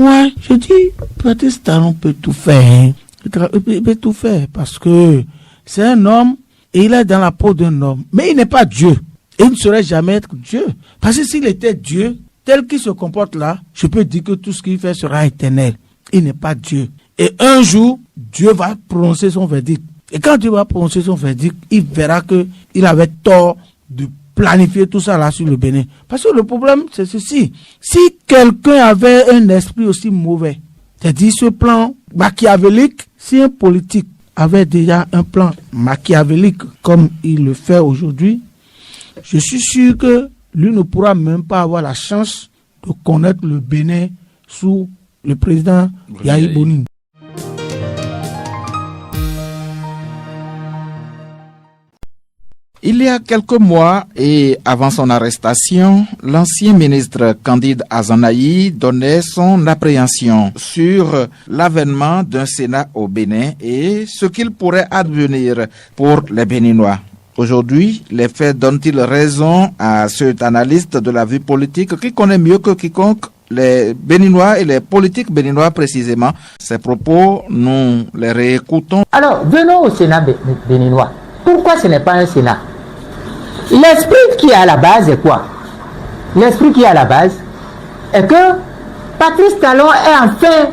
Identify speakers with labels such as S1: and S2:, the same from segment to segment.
S1: moi, je dis, Patrice Talon peut tout faire. Hein. Il peut tout faire parce que c'est un homme et il est dans la peau d'un homme. Mais il n'est pas Dieu. Et il ne saurait jamais être Dieu. Parce que s'il était Dieu, tel qu'il se comporte là, je peux dire que tout ce qu'il fait sera éternel. Il n'est pas Dieu. Et un jour, Dieu va prononcer son verdict. Et quand Dieu va prononcer son verdict, il verra qu'il avait tort de planifier tout ça là sur le Bénin. Parce que le problème, c'est ceci. Si quelqu'un avait un esprit aussi mauvais, c'est-à-dire ce plan machiavélique, si un politique avait déjà un plan machiavélique comme il le fait aujourd'hui, je suis sûr que lui ne pourra même pas avoir la chance de connaître le Bénin sous le président Yahya Bouni.
S2: Il y a quelques mois et avant son arrestation, l'ancien ministre Candide Azanahi donnait son appréhension sur l'avènement d'un Sénat au Bénin et ce qu'il pourrait advenir pour les Béninois. Aujourd'hui, les faits donnent-ils raison à cet analyste de la vie politique qui connaît mieux que quiconque les Béninois et les politiques béninois précisément? Ces propos, nous les réécoutons.
S3: Alors, venons au Sénat béninois. Pourquoi ce n'est pas un Sénat? L'esprit qui est à la base est quoi? L'esprit qui est à la base est que Patrice Talon est en fin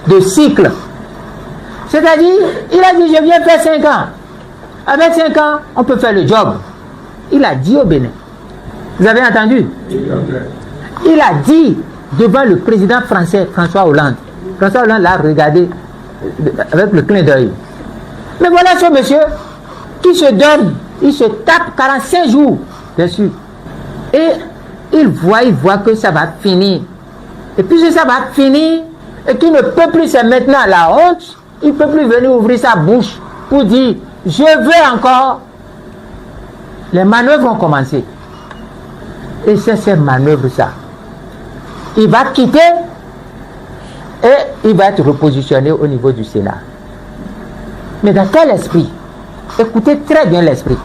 S3: de cycle. C'est-à-dire, il a dit, je viens faire 5 ans. Avec 5 ans, on peut faire le job. Il a dit au Bénin. Vous avez entendu? Il a dit devant le président français, François Hollande. François Hollande l'a regardé avec le clin d'œil. Mais voilà ce monsieur qui se donne, il se tape 45 jours dessus. Et il voit que ça va finir. Et puis ça va finir, et qu'il ne peut plus, c'est maintenant la honte, il ne peut plus venir ouvrir sa bouche pour dire, je veux encore. Les manœuvres ont commencé. Et c'est ces manœuvres-là. Il va quitter et il va être repositionné au niveau du Sénat. Mais dans quel esprit? Écoutez très bien l'esprit.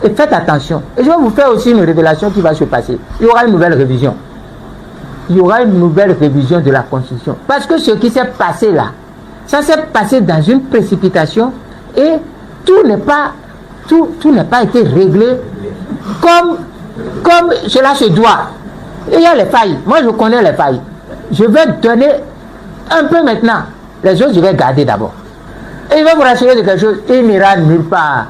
S3: Et faites attention. Et je vais vous faire aussi une révélation qui va se passer. Il y aura une nouvelle révision. Il y aura une nouvelle révision de la Constitution. Parce que ce qui s'est passé là, ça s'est passé dans une précipitation et tout n'a pas été réglé comme cela se doit. Et il y a les failles. Moi, je connais les failles. Je vais donner un peu maintenant. Les autres, je vais garder d'abord. Et il va vous rassurer de quelque chose. Il n'ira nulle part.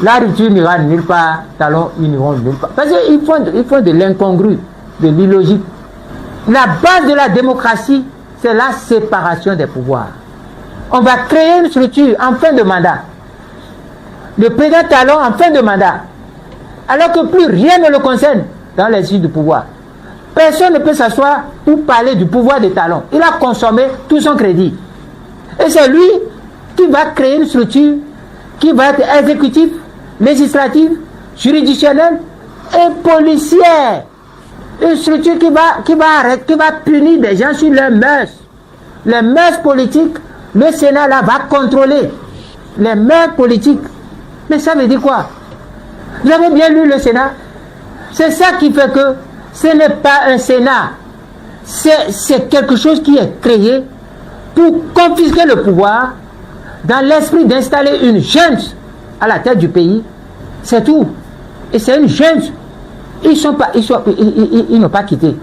S3: La rupture n'ira nulle part. Talon, ils n'iront nulle part. Parce qu'ils font de l'incongru, de l'illogique. La base de la démocratie, c'est la séparation des pouvoirs. On va créer une structure en fin de mandat. Le président Talon en fin de mandat. Alors que plus rien ne le concerne dans les issues du pouvoir. Personne ne peut s'asseoir pour parler du pouvoir de Talon. Il a consommé tout son crédit. Et c'est lui qui va créer une structure qui va être exécutive, législative, juridictionnelle et policière. Une structure qui va punir des gens sur leurs mœurs. Les mœurs politiques, le Sénat là va contrôler les mœurs politiques. Mais ça veut dire quoi? Vous avez bien lu le Sénat? C'est ça qui fait que ce n'est pas un Sénat. C'est quelque chose qui est créé pour confisquer le pouvoir dans l'esprit d'installer une junte à la tête du pays. C'est tout. Et c'est une junte. Ils n'ont pas quitté.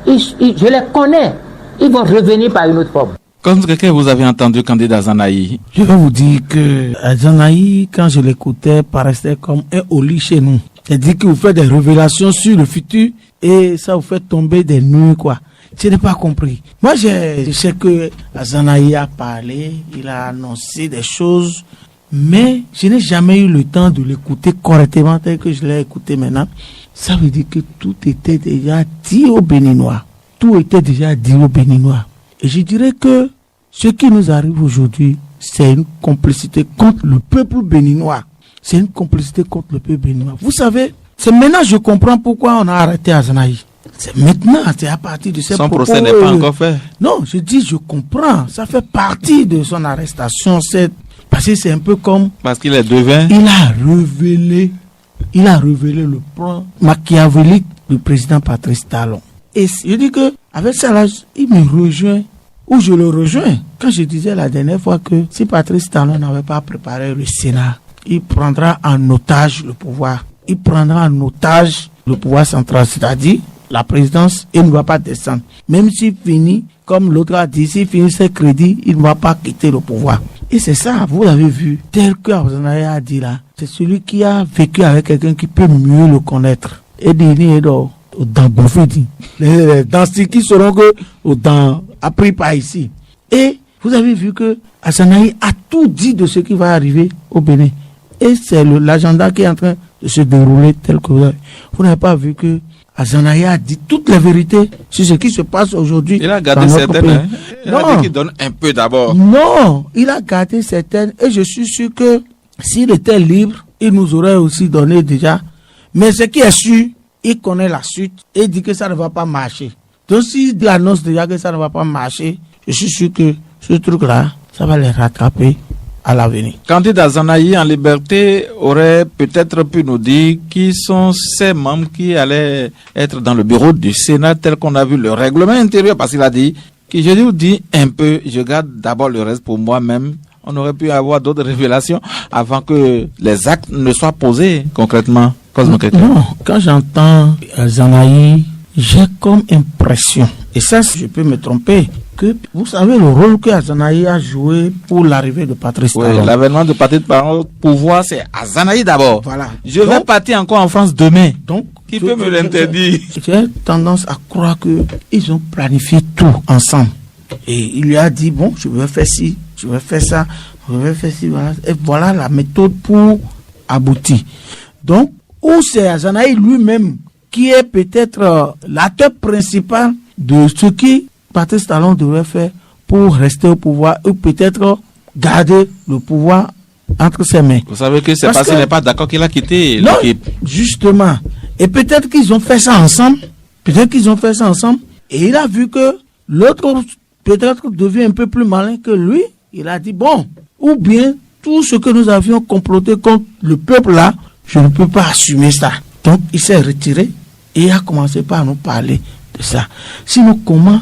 S3: Je les connais. Ils vont revenir par une autre forme.
S2: Quand vous avez entendu Candide Azanahi?
S1: Je vais vous dire que Azanahi, quand je l'écoutais, paraissait comme un oli chez nous. C'est-à-dire que vous faites des révélations sur le futur et ça vous fait tomber des nuits, quoi. Je n'ai pas compris. Moi, je sais que Azanahi a parlé, il a annoncé des choses, mais je n'ai jamais eu le temps de l'écouter correctement tel que je l'ai écouté maintenant. Ça veut dire que tout était déjà dit aux Béninois. Tout était déjà dit aux Béninois. Et je dirais que ce qui nous arrive aujourd'hui, c'est une complicité contre le peuple béninois. C'est une complicité contre le peuple béninois. Vous savez, c'est maintenant que je comprends pourquoi on a arrêté Azanahi. C'est maintenant, c'est à partir de ces
S2: Son
S1: propos.
S2: procès n'est pas encore fait.
S1: Non, je dis, je comprends. Ça fait partie de son arrestation. Parce que c'est un peu comme...
S2: Parce qu'il est devin.
S1: Il a révélé le plan machiavélique du président Patrice Talon. Et je dis que, avec ça là, il me rejoint où je le rejoins. Quand je disais la dernière fois que si Patrice Talon n'avait pas préparé le Sénat, il prendra en otage le pouvoir. Il prendra en otage le pouvoir central, c'est-à-dire la présidence, il ne va pas descendre. Même s'il finit, comme l'autre a dit, s'il finit ses crédits, il ne va pas quitter le pouvoir. Et c'est ça, vous l'avez vu, tel que Azanaï a dit là, c'est celui qui a vécu avec quelqu'un qui peut mieux le connaître. Et Dini est dans Boufidi. Dans ce qui seront que dans appris pas ici. Et vous avez vu que Azanaï a tout dit de ce qui va arriver au Bénin. Et c'est l'agenda qui est en train de se dérouler tel que vous n'avez pas vu que Azanaï a dit toutes les vérités sur ce qui se passe aujourd'hui.
S2: Il a gardé certaines. Hein? Il a dit qu'il donne un peu d'abord.
S1: Non, il a gardé certaines. Et je suis sûr que s'il était libre, il nous aurait aussi donné déjà. Mais ce qui est sûr, il connaît la suite et il dit que ça ne va pas marcher. Donc s'il annonce déjà que ça ne va pas marcher, je suis sûr que ce truc-là, ça va les rattraper à l'avenir.
S2: Candide Azanaï en liberté aurait peut-être pu nous dire qui sont ces membres qui allaient être dans le bureau du Sénat tel qu'on a vu le règlement intérieur, parce qu'il a dit que je vous dis un peu, je garde d'abord le reste pour moi-même. On aurait pu avoir d'autres révélations avant que les actes ne soient posés concrètement.
S1: Non, quand j'entends Azanaï, j'ai comme impression, et ça je peux me tromper, que vous savez le rôle que Azanaï a joué pour l'arrivée de Patrice Talon.
S2: Oui, l'avènement de Patrice Talon au pouvoir, c'est Azanaï d'abord.
S1: Voilà.
S2: Je vais partir encore en France demain.
S1: Donc,
S2: qui peut me l'interdire?
S1: J'ai tendance à croire qu'ils ont planifié tout ensemble. Et il lui a dit, bon, je vais faire ci, je vais faire ça, je vais faire ci, voilà. Et voilà la méthode pour aboutir. Donc, ou c'est Azanaï lui-même qui est peut-être l'acteur principal de ce qui Patrice Talon devrait faire pour rester au pouvoir ou peut-être garder le pouvoir entre ses mains.
S2: Vous savez que c'est parce qu'il n'est pas d'accord qu'il a quitté l'équipe.
S1: Justement. Et peut-être qu'ils ont fait ça ensemble. Et il a vu que l'autre peut-être devient un peu plus malin que lui. Il a dit, bon, ou bien tout ce que nous avions comploté contre le peuple là, je ne peux pas assumer ça. Donc il s'est retiré et a commencé par nous parler de ça. Sinon, comment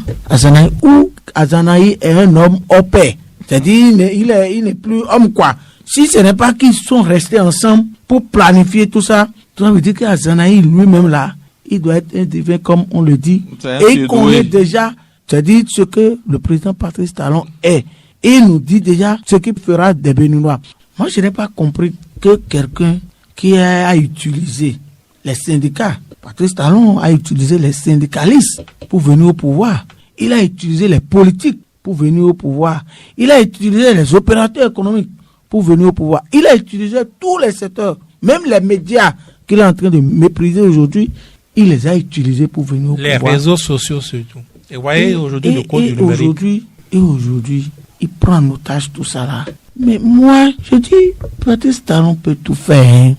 S1: Azanaï est un homme au pair, c'est-à-dire il n'est plus homme quoi. Si ce n'est pas qu'ils sont restés ensemble pour planifier tout ça, ça veut dire qu'Azanaï lui-même là, il doit être un divin comme on le dit, et il connaît déjà, c'est-à-dire ce que le président Patrice Talon est. Et il nous dit déjà ce qu'il fera des Béninois. Moi, je n'ai pas compris que quelqu'un qui a utilisé les syndicats, Patrice Talon a utilisé les syndicalistes pour venir au pouvoir. Il a utilisé les politiques pour venir au pouvoir. Il a utilisé les opérateurs économiques pour venir au pouvoir. Il a utilisé tous les secteurs, même les médias qu'il est en train de mépriser aujourd'hui, il les a utilisés pour venir au pouvoir.
S4: Les réseaux sociaux surtout. Et voyez aujourd'hui le code du numérique.
S1: Aujourd'hui, il prend en otage tout ça là. Mais moi, je dis, Patrice Talon peut tout faire. Hein.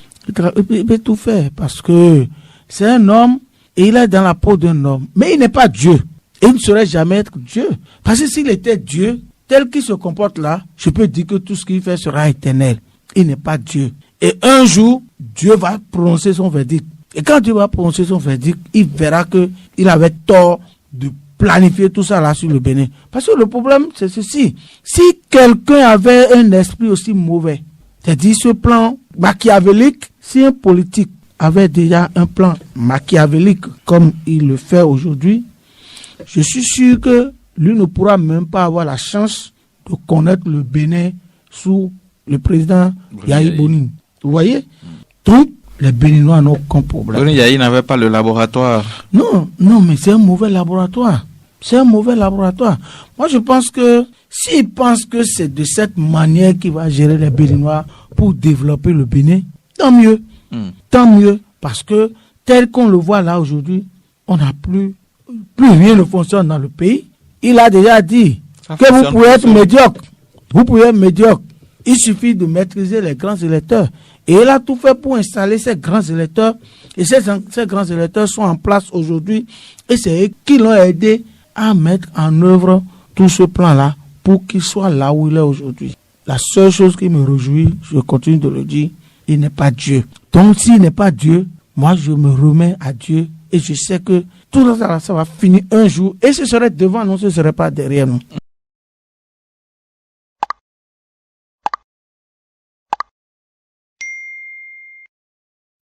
S1: Il peut tout faire parce que c'est un homme et il est dans la peau d'un homme. Mais il n'est pas Dieu. Et il ne saurait jamais être Dieu. Parce que s'il était Dieu, tel qu'il se comporte là, je peux dire que tout ce qu'il fait sera éternel. Il n'est pas Dieu. Et un jour, Dieu va prononcer son verdict. Et quand Dieu va prononcer son verdict, il verra qu'il avait tort de planifier tout ça là sur le Bénin. Parce que le problème, c'est ceci. Si quelqu'un avait un esprit aussi mauvais, c'est-à-dire ce plan machiavélique, si un politique avait déjà un plan machiavélique comme il le fait aujourd'hui, je suis sûr que lui ne pourra même pas avoir la chance de connaître le Bénin sous le président Yahi Boni. Vous voyez? Donc, les Béninois n'ont aucun problème.
S2: Boni Yahi n'avait pas le laboratoire.
S1: Non, mais c'est un mauvais laboratoire. Moi, je pense que s'il pense que c'est de cette manière qu'il va gérer les Béninois pour développer le Bénin, tant mieux. Tant mieux. Parce que tel qu'on le voit là aujourd'hui, on n'a plus rien ne fonctionne dans le pays. Il a déjà dit que vous pouvez être médiocre. Vous pouvez être médiocre. Il suffit de maîtriser les grands électeurs. Et il a tout fait pour installer ces grands électeurs. Et ces grands électeurs sont en place aujourd'hui. Et c'est eux qui l'ont aidé à mettre en œuvre tout ce plan-là pour qu'il soit là où il est aujourd'hui. La seule chose qui me réjouit, je continue de le dire, il n'est pas Dieu. Donc s'il n'est pas Dieu, moi je me remets à Dieu et je sais que tout ça va finir un jour et ce serait devant nous, ce ne serait pas derrière nous.